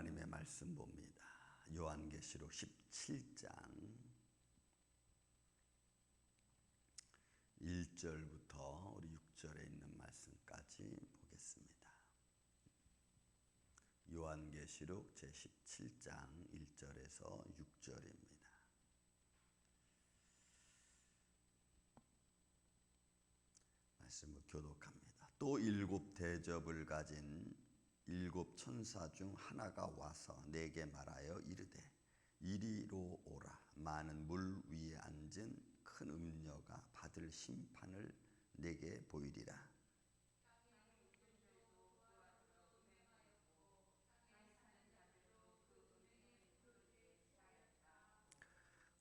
하나님의 말씀 봅니다. 요한계시록 17장 1절부터 우리 6절에 있는 말씀까지 보겠습니다. 요한계시록 제17장 1절에서 6절입니다. 말씀을 교독합니다. 또 일곱 대접을 가진 일곱 천사 중 하나가 와서 내게 말하여 이르되 이리로 오라. 많은 물 위에 앉은 큰 음녀가 받을 심판을 내게 보이리라.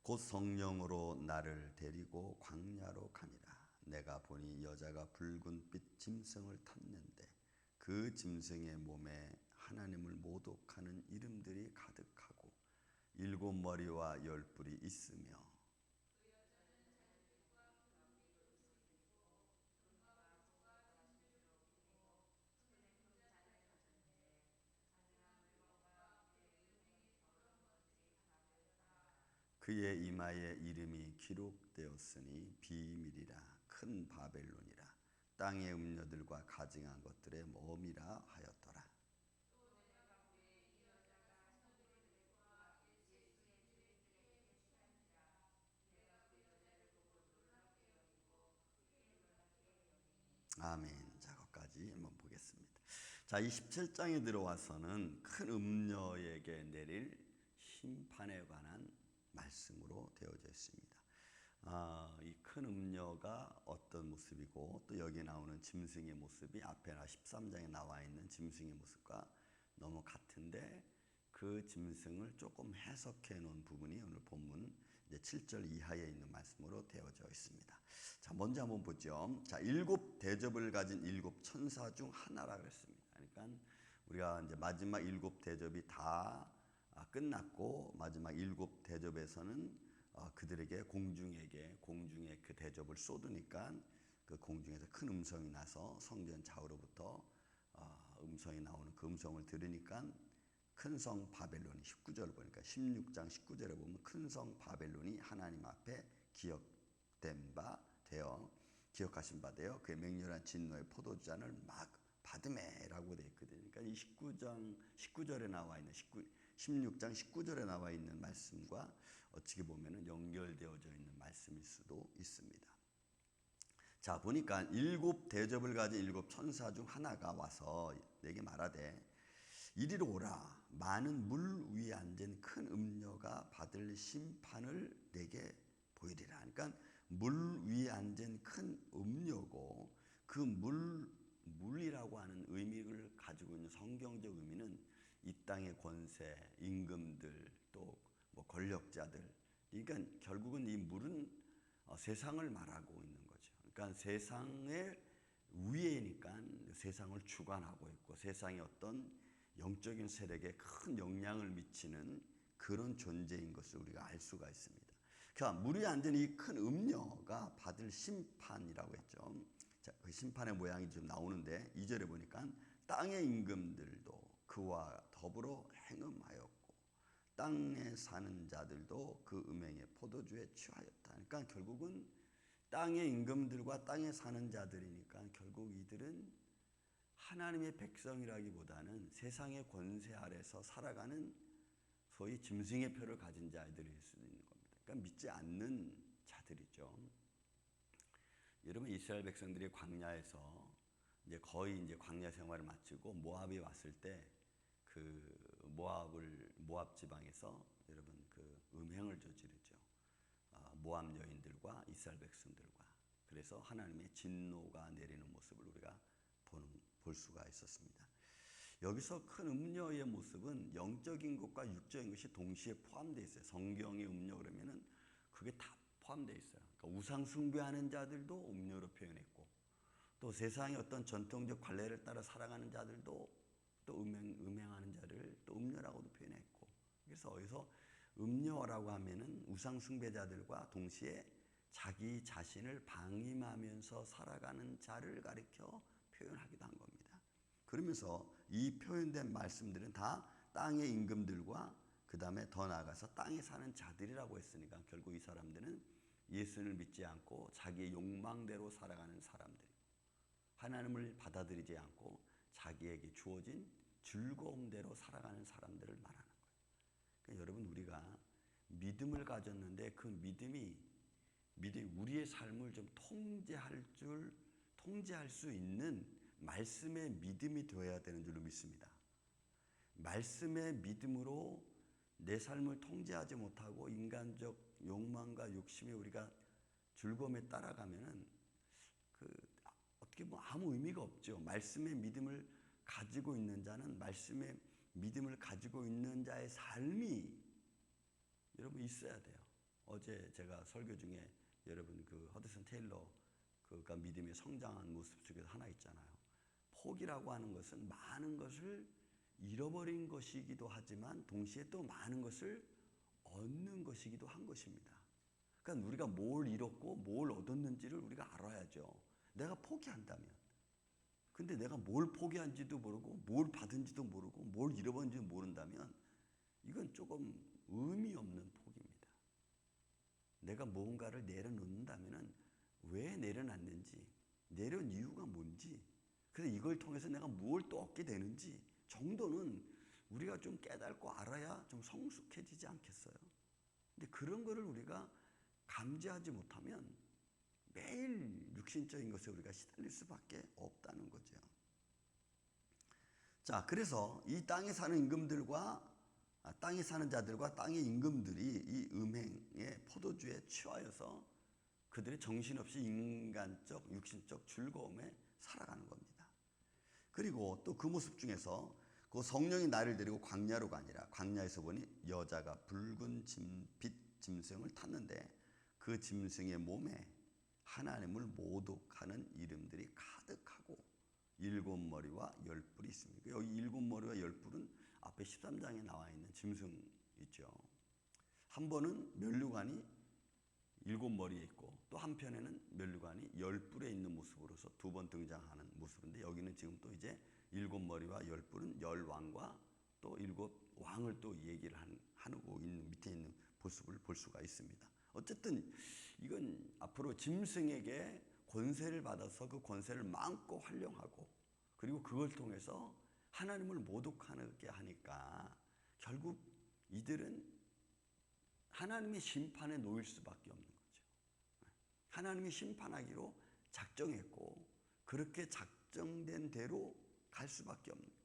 곧 성령으로 나를 데리고 광야로 가니라. 내가 보니 여자가 붉은 빛 짐승을 탔는데 그 짐승의 몸에 하나님을 모독하는 이름들이 가득하고 일곱 머리와 열 뿔이 있으며 그의 이마에 이름이 기록되었으니 비밀이라 큰 바벨론이라 땅의 음녀들과 가증한 것들의 몸이라 하였더라. 아멘. 자, 거기까지 한번 보겠습니다. 자, 이 17장에 들어와서는 큰 음녀에게 내릴 심판에 관한 말씀으로 되어져 있습니다. 이 큰 음녀가 어떤 모습이고 또 여기 나오는 짐승의 모습이 앞에나 13장에 나와 있는 짐승의 모습과 너무 같은데 그 짐승을 조금 해석해 놓은 부분이 오늘 본문 이제 7절 이하에 있는 말씀으로 되어져 있습니다. 자, 먼저 한번 보죠. 자, 일곱 대접을 가진 일곱 천사 중 하나라고 했습니다. 그러니까 우리가 이제 마지막 일곱 대접이 다 끝났고 마지막 일곱 대접에서는 그들에게 공중에 그 대접을 쏟으니까 그 공중에서 큰 음성이 나서 성전 좌우로부터 음성이 나오는 그 음성을 들으니까 큰 성 바벨론이 19절을 보니까 16장 19절에 보면 큰 성 바벨론이 하나님 앞에 기억하신 바 되어 그의 맹렬한 진노의 포도주잔을 막 받으매라고 되어 있거든요. 그러니까 이 19절에 나와 있는 16장 19절에 나와 있는 말씀과 어떻게 보면 연결되어져 있는 말씀일 수도 있습니다. 자, 보니까 일곱 대접을 가진 일곱 천사 중 하나가 와서 내게 말하되 이리로 오라. 많은 물 위에 앉은 큰 음녀가 받을 심판을 내게 보이리라. 그러니까 물 위에 앉은 큰 음녀고 그 물이라고 하는 의미를 가지고 있는 성경적 의미는 이 땅의 권세, 임금들, 또 뭐 권력자들. 그러니까 결국은 이 물은 세상을 말하고 있는 거죠. 그러니까 세상의 위에니까 세상을 주관하고 있고 세상의 어떤 영적인 세력에 큰 영향을 미치는 그런 존재인 것을 우리가 알 수가 있습니다. 그러니까 물이 앉은 이 큰 음녀가 받을 심판이라고 했죠. 자, 그 심판의 모양이 좀 나오는데 2절에 보니까 땅의 임금들도 그와 더불어 행음하였고 땅에 사는 자들도 그 음행의 포도주에 취하였다. 그러니까 결국은 땅의 임금들과 땅에 사는 자들이니까 결국 이들은 하나님의 백성이라기보다는 세상의 권세 아래서 살아가는 소위 짐승의 표를 가진 자들일 수도 있는 겁니다. 그러니까 믿지 않는 자들이죠. 여러분 이스라엘 백성들이 광야에서 이제 거의 이제 광야 생활을 마치고 모압이 왔을 때 그 모압 지방에서 여러분 그 음행을 저지르죠. 모압 여인들과 이스라엘 백성들과. 그래서 하나님의 진노가 내리는 모습을 우리가 볼 수가 있었습니다. 여기서 큰 음녀의 모습은 영적인 것과 육적인 것이 동시에 포함되어 있어요. 성경의 음녀 그러면은 그게 다 포함되어 있어요. 그러니까 우상 숭배하는 자들도 음녀로 표현했고 또 세상의 어떤 전통적 관례를 따라 살아가는 자들도 또 음행하는 자를 또 음녀라고도 표현했고 그래서 어디서 음녀라고 하면은 우상 숭배자들과 동시에 자기 자신을 방임하면서 살아가는 자를 가리켜 표현하기도 한 겁니다. 그러면서 이 표현된 말씀들은 다 땅의 임금들과 그 다음에 더 나아가서 땅에 사는 자들이라고 했으니까 결국 이 사람들은 예수를 믿지 않고 자기의 욕망대로 살아가는 사람들이고 하나님을 받아들이지 않고 자기에게 주어진 즐거움대로 살아가는 사람들을 말하는 거예요. 그러니까 여러분 우리가 믿음을 가졌는데 그 믿음이 우리의 삶을 좀 통제할 수 있는 말씀의 믿음이 되어야 되는 줄로 믿습니다. 말씀의 믿음으로 내 삶을 통제하지 못하고 인간적 욕망과 욕심에 우리가 즐거움에 따라가면은 어떻게 보면 아무 의미가 없죠. 말씀의 믿음을 가지고 있는 자는 말씀의 믿음을 가지고 있는 자의 삶이 여러분 있어야 돼요. 어제 제가 설교 중에 여러분 허드슨 테일러 그가 믿음에 성장한 모습 중에 하나 있잖아요. 포기라고 하는 것은 많은 것을 잃어버린 것이기도 하지만 동시에 또 많은 것을 얻는 것이기도 한 것입니다. 그러니까 우리가 뭘 잃었고 뭘 얻었는지를 우리가 알아야죠. 내가 포기한다면. 근데 내가 뭘 포기한지도 모르고 뭘 받은지도 모르고 뭘 잃어버린지도 모른다면 이건 조금 의미 없는 포기입니다. 내가 무언가를 내려놓는다면 왜 내려놨는지, 내려놓은 이유가 뭔지, 그래서 이걸 통해서 내가 무엇을 또 얻게 되는지 정도는 우리가 좀 깨닫고 알아야 좀 성숙해지지 않겠어요? 근데 그런 거를 우리가 감지하지 못하면 매일 육신적인 것에 우리가 시달릴 수밖에 없다는 거죠. 자, 그래서 이 땅에 사는 임금들과 땅에 사는 자들과 땅의 임금들이 이 음행의 포도주에 취하여서 그들의 정신없이 인간적, 육신적 즐거움에 살아가는 겁니다. 그리고 또 그 모습 중에서 그 성령이 나를 데리고 광야로 가니라. 광야에서 보니 여자가 붉은 빛 짐승을 탔는데 그 짐승의 몸에 하나님을 모독하는 이름들이 가득하고 7머리와 10뿔이 있습니다. 여기 7머리와 10뿔은 앞에 13장에 나와 있는 짐승 있죠. 한 번은 면류관이 7머리에 있고 또 한편에는 면류관이 10뿔에 있는 모습으로서 두 번 등장하는 모습인데 여기는 지금 또 이제 7머리와 10뿔은 10왕과 또 7왕을 또 얘기를 하고 있는 밑에 있는 모습을 볼 수가 있습니다. 어쨌든 이건 앞으로 짐승에게 권세를 받아서 그 권세를 마음껏 활용하고 그리고 그걸 통해서 하나님을 모독하게 하니까 결국 이들은 하나님의 심판에 놓일 수밖에 없는 거죠. 하나님이 심판하기로 작정했고 그렇게 작정된 대로 갈 수밖에 없는 거예요.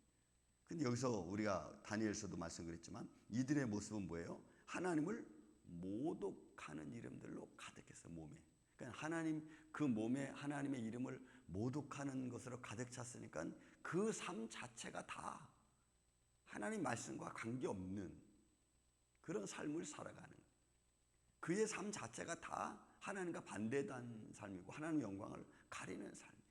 근데 여기서 우리가 다니엘서도 말씀드렸지만 이들의 모습은 뭐예요? 하나님을 모독하는 이름들로 가득했어요. 몸에. 그러니까 하나님 그 몸에 하나님의 이름을 모독하는 것으로 가득 찼으니까 그 삶 자체가 다 하나님 말씀과 관계없는 그런 삶을 살아가는 그의 삶 자체가 다 하나님과 반대된 삶이고 하나님 영광을 가리는 삶이에요.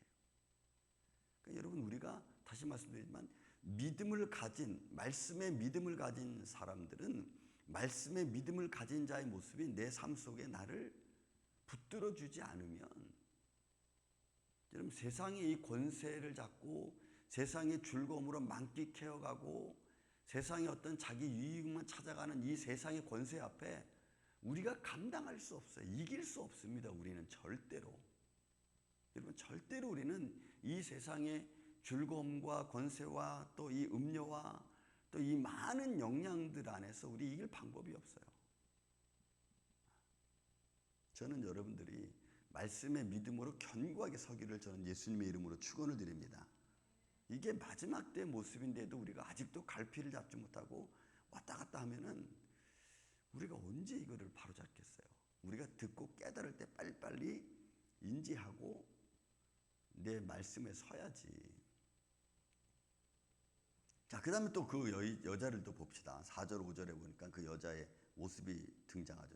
그러니까 여러분 우리가 다시 말씀드리지만 믿음을 가진 말씀의 믿음을 가진 사람들은 말씀의 믿음을 가진 자의 모습이 내 삶 속에 나를 붙들어 주지 않으면 여러분 세상의 이 권세를 잡고 세상의 즐거움으로 만끽해가고 세상의 어떤 자기 유익만 찾아가는 이 세상의 권세 앞에 우리가 감당할 수 없어요. 이길 수 없습니다. 우리는 절대로. 여러분 절대로 우리는 이 세상의 즐거움과 권세와 또 이 음료와 또 이 많은 영향들 안에서 우리 이길 방법이 없어요. 저는 여러분들이 말씀의 믿음으로 견고하게 서기를 저는 예수님의 이름으로 축원을 드립니다. 이게 마지막 때 모습인데도 우리가 아직도 갈피를 잡지 못하고 왔다 갔다 하면은 우리가 언제 이거를 바로잡겠어요? 우리가 듣고 깨달을 때 빨리빨리 인지하고 내 말씀에 서야지. 자, 그 다음에 또 그 여자를 또 봅시다. 4절 5절에 보니까 그 여자의 모습이 등장하죠.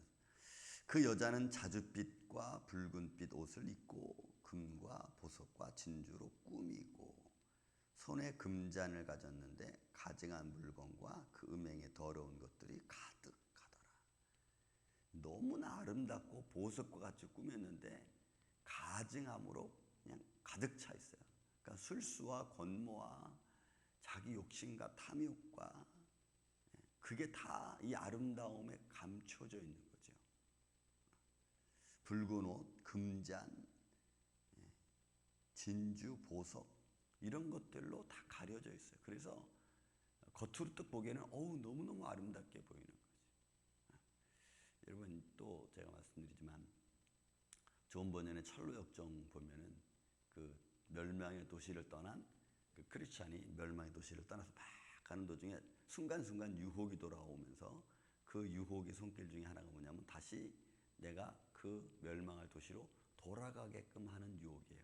그 여자는 자줏빛과 붉은빛 옷을 입고 금과 보석과 진주로 꾸미고 손에 금잔을 가졌는데 가증한 물건과 그 음행에 더러운 것들이 가득하더라. 너무나 아름답고 보석과 같이 꾸몄는데 가증함으로 그냥 가득 차 있어요. 그러니까 술수와 권모와 자기 욕심과 탐욕과 그게 다 이 아름다움에 감춰져 있는 거죠. 붉은 옷, 금잔, 진주, 보석 이런 것들로 다 가려져 있어요. 그래서 겉으로 또 보기에는 너무너무 아름답게 보이는 거죠. 여러분, 또 제가 말씀드리지만 존 버년의 철로역정 보면은 그 멸망의 도시를 떠난 그 크리스찬이 멸망의 도시를 떠나서 막 가는 도중에 순간순간 유혹이 돌아오면서 그 유혹의 손길 중에 하나가 뭐냐면 다시 내가 그 멸망할 도시로 돌아가게끔 하는 유혹이에요.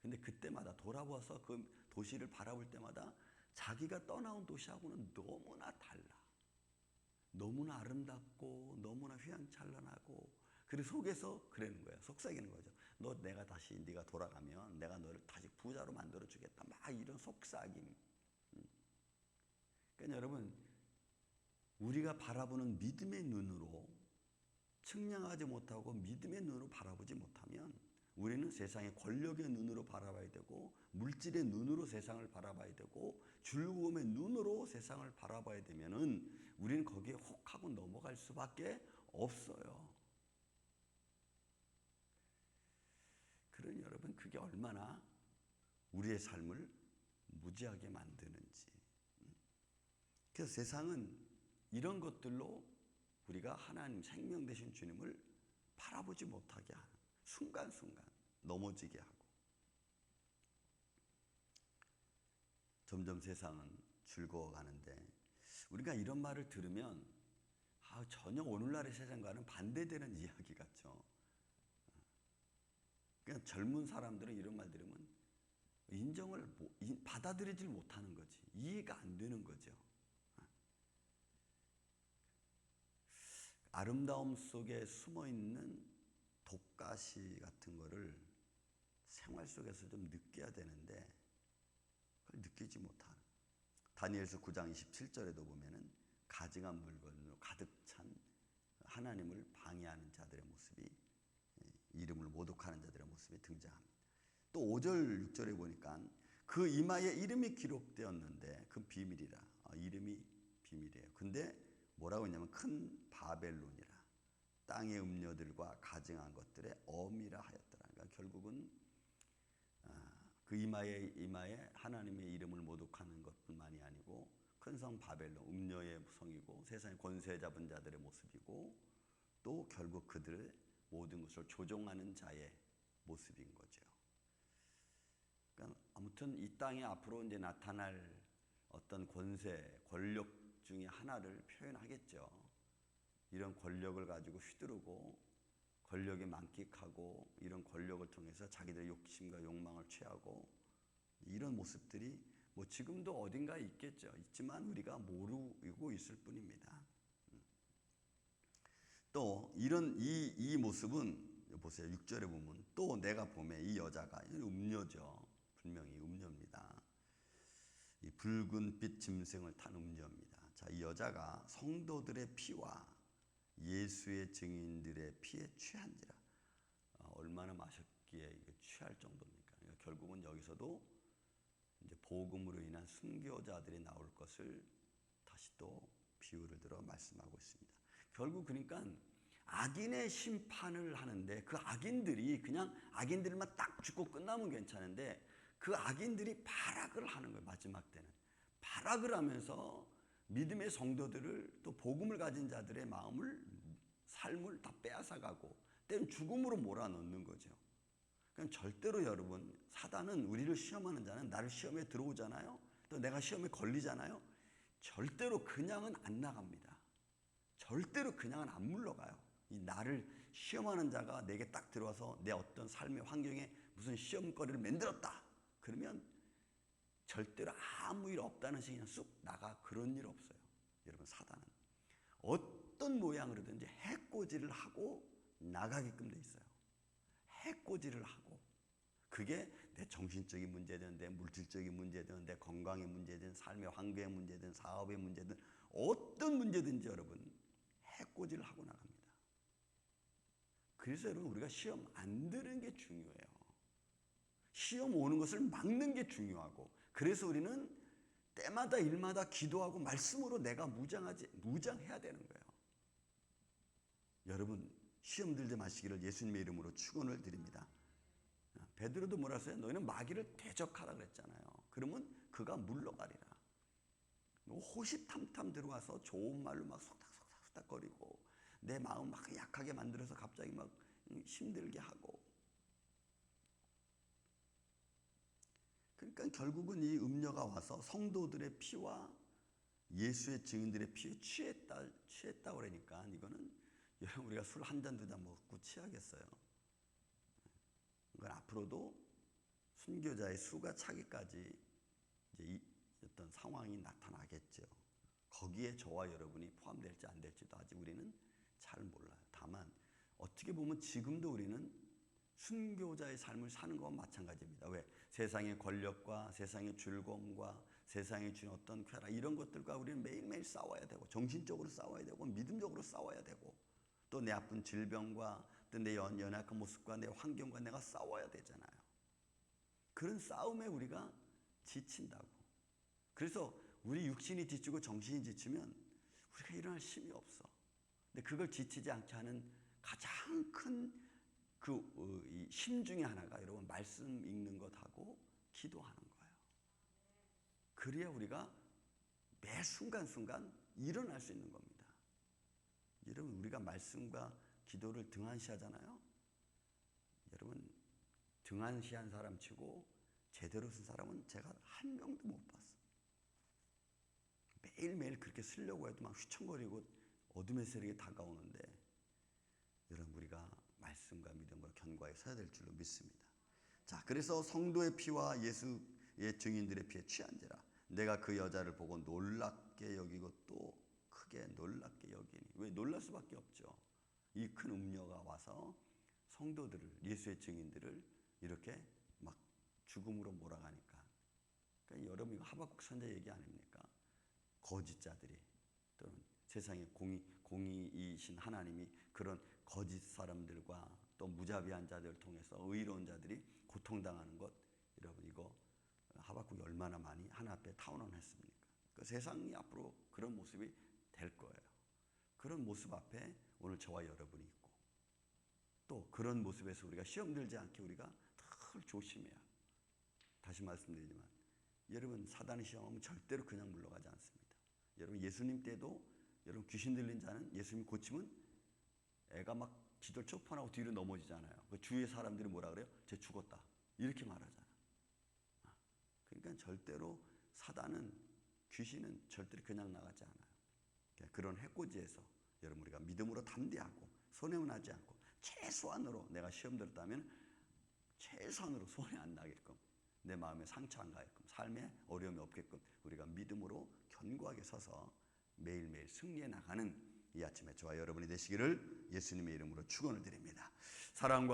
근데 그때마다 돌아와서 그 도시를 바라볼 때마다 자기가 떠나온 도시하고는 너무나 달라. 너무나 아름답고 너무나 휘황찬란하고 그리고 속에서 그러는 거예요. 속삭이는 거죠. 내가 다시 네가 돌아가면 내가 너를 다시 부자로 만들어 주겠다. 막 이런 속삭임. 그러니까 여러분, 우리가 바라보는 믿음의 눈으로 측량하지 못하고 믿음의 눈으로 바라보지 못하면 우리는 세상의 권력의 눈으로 바라봐야 되고 물질의 눈으로 세상을 바라봐야 되고 즐거움의 눈으로 세상을 바라봐야 되면은 우리는 거기에 혹하고 넘어갈 수밖에 없어요. 그러니 여러분, 그게 얼마나 우리의 삶을 무지하게 만드는지. 그래서 세상은 이런 것들로 우리가 하나님 생명 되신 주님을 바라보지 못하게 하는, 순간순간 넘어지게 하고, 점점 세상은 즐거워가는데 우리가 이런 말을 들으면 전혀 오늘날의 세상과는 반대되는 이야기 같죠. 그냥 젊은 사람들은 이런 말 들으면 받아들이질 못하는 거지. 이해가 안 되는 거죠. 아름다움 속에 숨어있는 독가시 같은 거를 생활 속에서 좀 느껴야 되는데 그걸 느끼지 못하는. 다니엘서 9장 27절에도 보면은 가증한 물건으로 가득 찬 하나님을 방해하는 자들의 모습이, 이름을 모독하는 자들의 모습이 등장합니다. 또 5절 6절에 보니까 그 이마에 이름이 기록되었는데 그 비밀이라. 이름이 비밀이에요. 근데 뭐라고 했냐면 큰 바벨론이라, 땅의 음녀들과 가증한 것들의 어미라 하였더라. 그러니까 결국은 그 이마에 하나님의 이름을 모독하는 것뿐만이 아니고 큰 성 바벨론, 음녀의 성이고 세상의 권세 잡은 자들의 모습이고 또 결국 그들의 모든 것을 조종하는 자의 모습인 거죠. 그러니까 아무튼 이 땅에 앞으로 이제 나타날 어떤 권세, 권력 중에 하나를 표현하겠죠. 이런 권력을 가지고 휘두르고 권력에 만끽하고 이런 권력을 통해서 자기들의 욕심과 욕망을 취하고 이런 모습들이 뭐 지금도 어딘가에 있겠죠. 있지만 우리가 모르고 있을 뿐입니다. 또 이런 이 모습은 보세요. 6절에 보면 또 내가 보매 이 여자가 음녀죠. 분명히 음녀입니다. 이 붉은 빛 짐승을 탄 음녀입니다. 자, 이 여자가 성도들의 피와 예수의 증인들의 피에 취한지라. 얼마나 마셨기에 취할 정도입니까? 그러니까 결국은 여기서도 이제 복음으로 인한 순교자들이 나올 것을 다시 또 비유를 들어 말씀하고 있습니다. 결국 그러니까 악인의 심판을 하는데 그 악인들이 그냥 악인들만 딱 죽고 끝나면 괜찮은데 그 악인들이 발악을 하는 거예요. 마지막 때는 발악을 하면서 믿음의 성도들을 또 복음을 가진 자들의 삶을 다 빼앗아가고 때는 죽음으로 몰아넣는 거죠. 그러니까 절대로 여러분, 사단은 우리를 시험하는 자는 나를 시험에 들어오잖아요. 또 내가 시험에 걸리잖아요. 절대로 그냥은 안 나갑니다. 절대로 그냥은 안 물러가요. 이 나를 시험하는 자가 내게 딱 들어와서 내 어떤 삶의 환경에 무슨 시험거리를 만들었다. 그러면 절대로 아무 일 없다는 식이 그냥 쑥 나가. 그런 일 없어요. 여러분, 사단은 어떤 모양으로든지 해코지를 하고 나가게끔 돼 있어요. 해코지를 하고, 그게 내 정신적인 문제든 내 물질적인 문제든 내 건강의 문제든 삶의 환경의 문제든 사업의 문제든 어떤 문제든지 여러분 해코지를 하고 나갑니다. 그래서 여러분, 우리가 시험 안 드는 게 중요해요. 시험 오는 것을 막는 게 중요하고, 그래서 우리는 때마다 일마다 기도하고 말씀으로 내가 무장해야 되는 거예요. 여러분 시험 들지 마시기를 예수님의 이름으로 축원을 드립니다. 베드로도 뭐라 했어요? 너희는 마귀를 대적하라 그랬잖아요. 그러면 그가 물러가리라. 호시탐탐 들어와서 좋은 말로 막 속닥속닥거리고 내 마음 막 약하게 만들어서 갑자기 막 힘들게 하고. 그러니까 결국은 이 음녀가 와서 성도들의 피와 예수의 증인들의 피에 취했다 그러니까 이거는 여러분 우리가 술 한 잔 두 잔 먹고 취하겠어요. 그건 앞으로도 순교자의 수가 차기까지 이제 이 어떤 상황이 나타나겠죠. 거기에 저와 여러분이 포함될지 안 될지도 아직 우리는 잘 몰라요. 다만 어떻게 보면 지금도 우리는 순교자의 삶을 사는 것과 마찬가지입니다. 왜? 세상의 권력과 세상의 즐거움과 세상에 주는 어떤 쾌락 이런 것들과 우리는 매일매일 싸워야 되고 정신적으로 싸워야 되고 믿음적으로 싸워야 되고 또 내 아픈 질병과 또 내 연약한 모습과 내 환경과 내가 싸워야 되잖아요. 그런 싸움에 우리가 지친다고. 그래서 우리 육신이 지치고 정신이 지치면 우리가 일어날 힘이 없어. 근데 그걸 지치지 않게 하는 가장 큰 그 힘 중에 하나가 여러분 말씀 읽는 것하고 기도하는 거예요. 그래야 우리가 매 순간순간 일어날 수 있는 겁니다. 여러분 우리가 말씀과 기도를 등한시하잖아요. 여러분 등한시한 사람 치고 제대로 쓴 사람은 제가 한 명도 못 봤어요. 매일매일 그렇게 쓰려고 해도 막 휘청거리고 어둠의 세력이 다가오는데 여러분 우리가 말씀과 믿음으로 견고하게 서야 될 줄로 믿습니다. 자, 그래서 성도의 피와 예수의 증인들의 피에 취한지라 내가 그 여자를 보고 놀랍게 여기고 또 크게 놀랍게 여기니. 왜 놀랄 수밖에 없죠. 이 큰 음녀가 와서 성도들을 예수의 증인들을 이렇게 막 죽음으로 몰아가니까. 그러니까 여러분 이거 하박국 선자 얘기 아닙니까? 거짓자들이 또는 세상의 공의이신 하나님이 그런 거짓 사람들과 또 무자비한 자들을 통해서 의로운 자들이 고통당하는 것, 여러분 이거 하박국이 얼마나 많이 하나 앞에 타원했습니까? 그 세상이 앞으로 그런 모습이 될 거예요. 그런 모습 앞에 오늘 저와 여러분이 있고 또 그런 모습에서 우리가 시험 들지 않게 우리가 늘 조심해야. 다시 말씀드리지만 여러분 사단의 시험은 절대로 그냥 물러가지 않습니다. 여러분 예수님 때도 여러분 귀신 들린 자는 예수님이 고치면 애가 막 기도를 촉판하고 뒤로 넘어지잖아요. 그 주위의 사람들이 뭐라 그래요? 쟤 죽었다 이렇게 말하잖아. 그러니까 절대로 사단은 귀신은 절대로 그냥 나가지 않아요. 그런 해코지에서 여러분 우리가 믿음으로 담대하고 손해운하지 않고 최소한으로 내가 시험 들었다면 최소한으로 손해 안 나게끔 내 마음에 상처 안 가게끔 삶에 어려움이 없게끔 우리가 믿음으로 견고하게 서서 매일매일 승리해 나가는 이 아침에 저와 여러분이 되시기를 예수님의 이름으로 축원을 드립니다. 사랑과